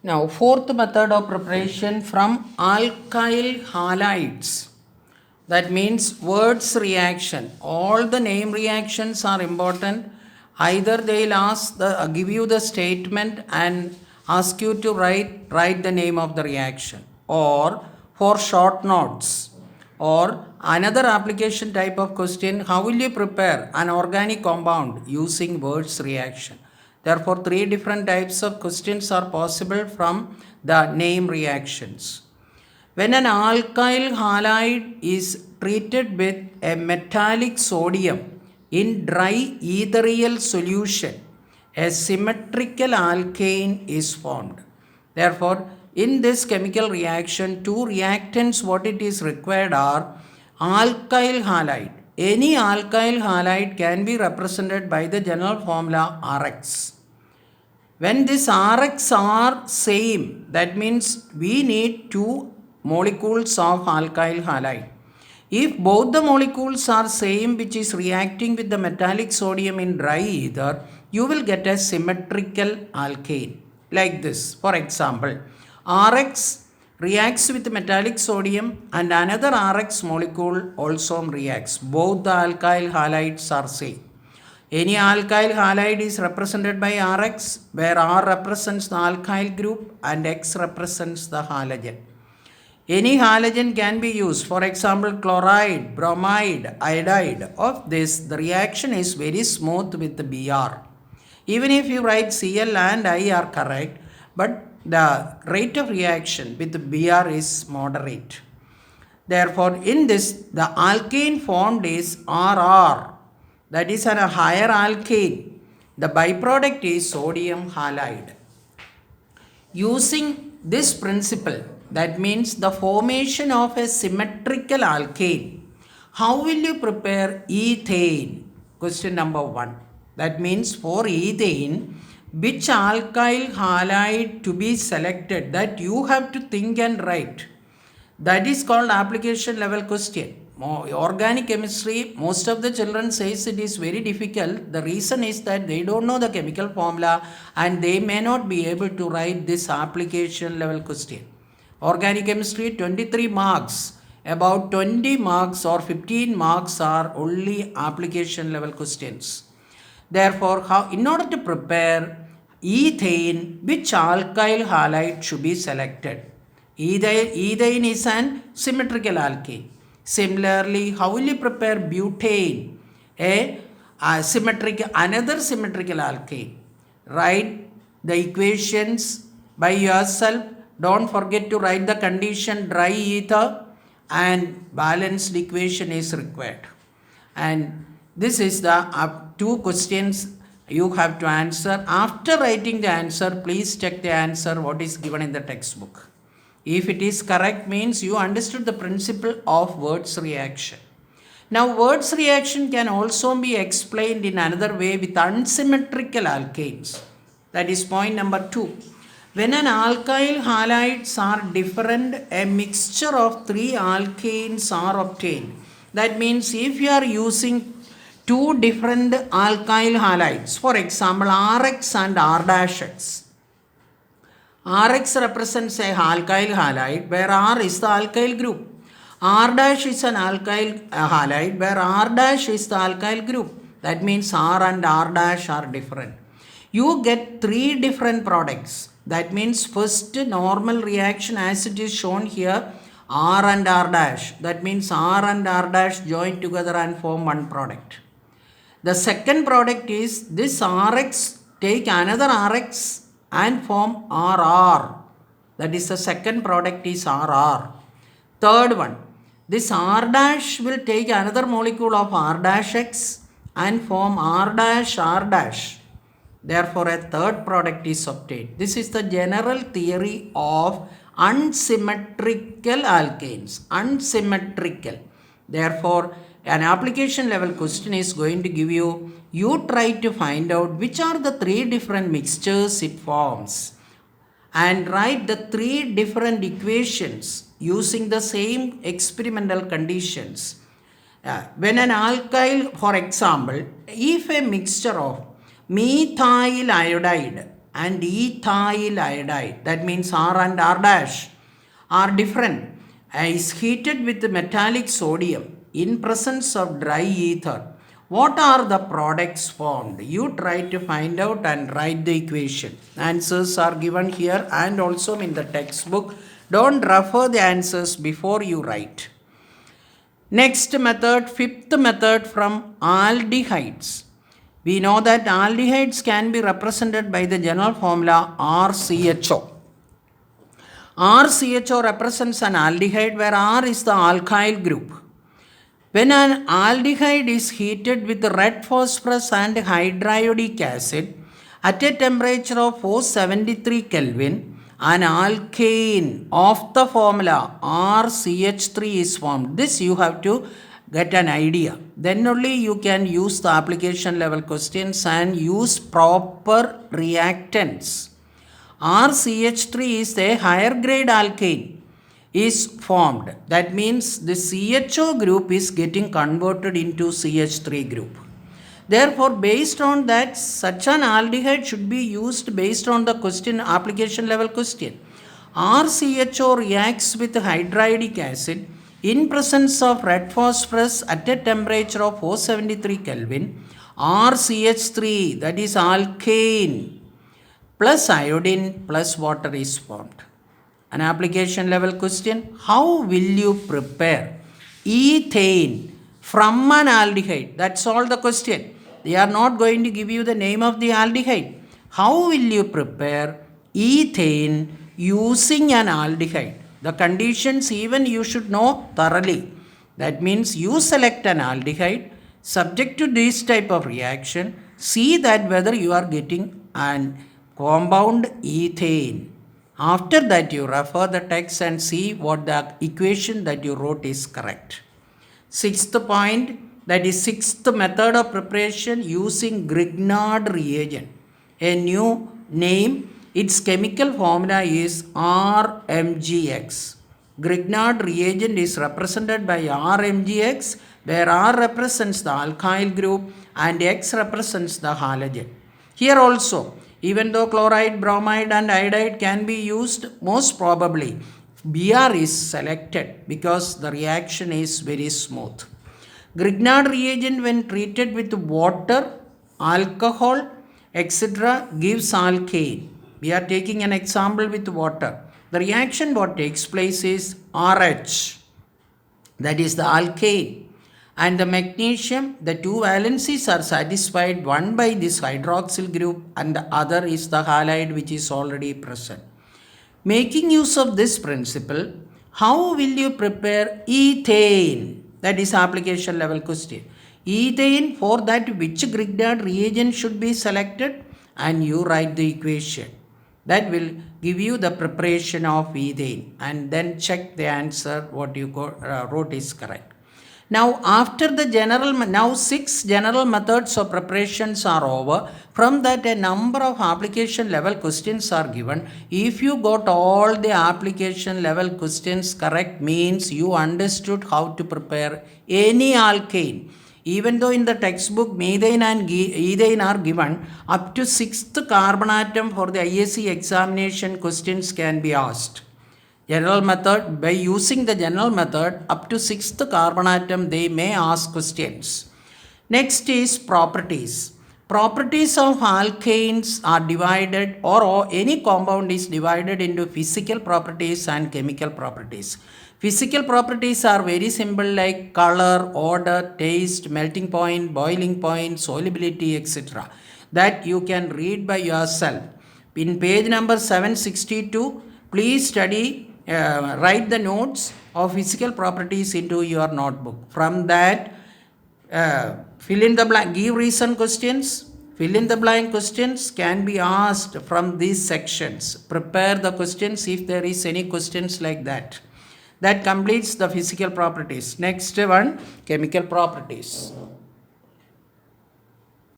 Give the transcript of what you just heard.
Now, fourth method of preparation from alkyl halides. That means words reaction. All the name reactions are important. Either they'll give you the statement and ask you to write the name of the reaction, or for short notes, or another application type of question, how will you prepare an organic compound using words reaction? Therefore, three different types of questions are possible from the name reactions. When an alkyl halide is treated with a metallic sodium in dry ethereal solution, a symmetrical alkane is formed. Therefore, in this chemical reaction, two reactants what it is required are alkyl halide. Any alkyl halide can be represented by the general formula Rx. When these Rx are same, that means we need two molecules of alkyl halide. If both the molecules are same, which is reacting with the metallic sodium in dry ether, you will get a symmetrical alkane like this. For example, Rx reacts with metallic sodium and another Rx molecule also reacts. Both the alkyl halides are same. Any alkyl halide is represented by Rx, where R represents the alkyl group and X represents the halogen. Any halogen can be used, for example, chloride, bromide, iodide. Of this, the reaction is very smooth with the Br. Even if you write Cl and I are correct, but the rate of reaction with the Br is moderate. Therefore, in this, the alkane formed is RR. That is a higher alkane. The byproduct is sodium halide. Using this principle, that means the formation of a symmetrical alkane, how will you prepare ethane? Question number 1. That means for ethane, which alkyl halide to be selected, that you have to think and write. That is called application level question. Organic chemistry, most of the children says it is very difficult. The reason is that they don't know the chemical formula and they may not be able to write this application level question. Organic chemistry 23 marks, about 20 marks or 15 marks are only application level questions. Therefore, in order to prepare ethane, which alkyl halide should be selected? Ethane is an symmetrical alkane. Similarly, how will you prepare butane? Another symmetrical alkane. Write the equations by yourself. Don't forget to write the condition dry ether and balanced equation is required. And this is the two questions you have to answer. After writing the answer, please check the answer what is given in the textbook. If it is correct, means you understood the principle of words reaction. Now, words reaction can also be explained in another way with unsymmetrical alkanes. That is point number 2. When an alkyl halides are different, a mixture of 3 alkanes are obtained. That means if you are using two different alkyl halides, for example, Rx and R-X. Rx represents a alkyl halide where R is the alkyl group. R dash is an alkyl halide where R dash is the alkyl group. That means R and R dash are different. You get 3 different products. That means first normal reaction as it is shown here, R and R dash. That means R and R dash join together and form one product. The second product is this Rx take another Rx and form RR. That is the second product is RR. Third one, this R dash will take another molecule of R dash X and form R dash R dash. Therefore, a third product is obtained. This is the general theory of unsymmetrical alkanes. Unsymmetrical. Therefore, an application level question is going to give you try to find out which are the 3 different mixtures it forms and write the 3 different equations using the same experimental conditions. When an alkyl, for example, if a mixture of methyl iodide and ethyl iodide, that means R and R dash, are different, is heated with metallic sodium in presence of dry ether, what are the products formed? You try to find out and write the equation. Answers are given here and also in the textbook. Don't refer the answers before you write. Next method, fifth method from aldehydes. We know that aldehydes can be represented by the general formula RCHO. RCHO represents an aldehyde where R is the alkyl group. When an aldehyde is heated with red phosphorus and hydriodic acid at a temperature of 473 Kelvin, an alkane of the formula RCH3 is formed. This you have to get an idea. Then only you can use the application level questions and use proper reactants. RCH3 is a higher grade alkane is formed. That means the CHO group is getting converted into CH3 group. Therefore, based on that, such an aldehyde should be used based on the question, application level question. RCHO reacts with hydriodic acid in presence of red phosphorus at a temperature of 473 Kelvin. RCH3, that is alkane, plus iodine plus water is formed. An application level question, how will you prepare ethane from an aldehyde? That's all the question. They are not going to give you the name of the aldehyde. How will you prepare ethane using an aldehyde? The conditions even you should know thoroughly. That means you select an aldehyde subject to this type of reaction. See that whether you are getting an compound ethane. After that, you refer the text and see what the equation that you wrote is correct. Sixth point, that is sixth method of preparation using Grignard reagent. A new name, its chemical formula is RMGX. Grignard reagent is represented by RMGX, where R represents the alkyl group and X represents the halogen. Here also, even though chloride, bromide and iodide can be used, most probably Br is selected because the reaction is very smooth. Grignard reagent when treated with water, alcohol, etc. gives alkane. We are taking an example with water. The reaction what takes place is RH, that is the alkane. And the magnesium, the two valencies are satisfied, one by this hydroxyl group and the other is the halide which is already present. Making use of this principle, how will you prepare ethane? That is application level question. Ethane, for that which Grignard reagent should be selected, and you write the equation. That will give you the preparation of ethane and then check the answer what you wrote is correct. Now, after the now 6 general methods of preparations are over. From that, a number of application level questions are given. If you got all the application level questions correct, means you understood how to prepare any alkane. Even though in the textbook methane and ethane are given, up to 6th carbon atom for the ISC examination questions can be asked. General method, by using the general method, up to 6th carbon atom they may ask questions. Next is properties. Properties of alkanes are divided, or any compound is divided into physical properties and chemical properties. Physical properties are very simple like color, odor, taste, melting point, boiling point, solubility, etc. That you can read by yourself. In page number 762, please study. Write the notes of physical properties into your notebook. From that, fill in the blank, give reason questions. Fill in the blank questions can be asked from these sections. Prepare the questions if there is any questions like that. That completes the physical properties. Next one, chemical properties.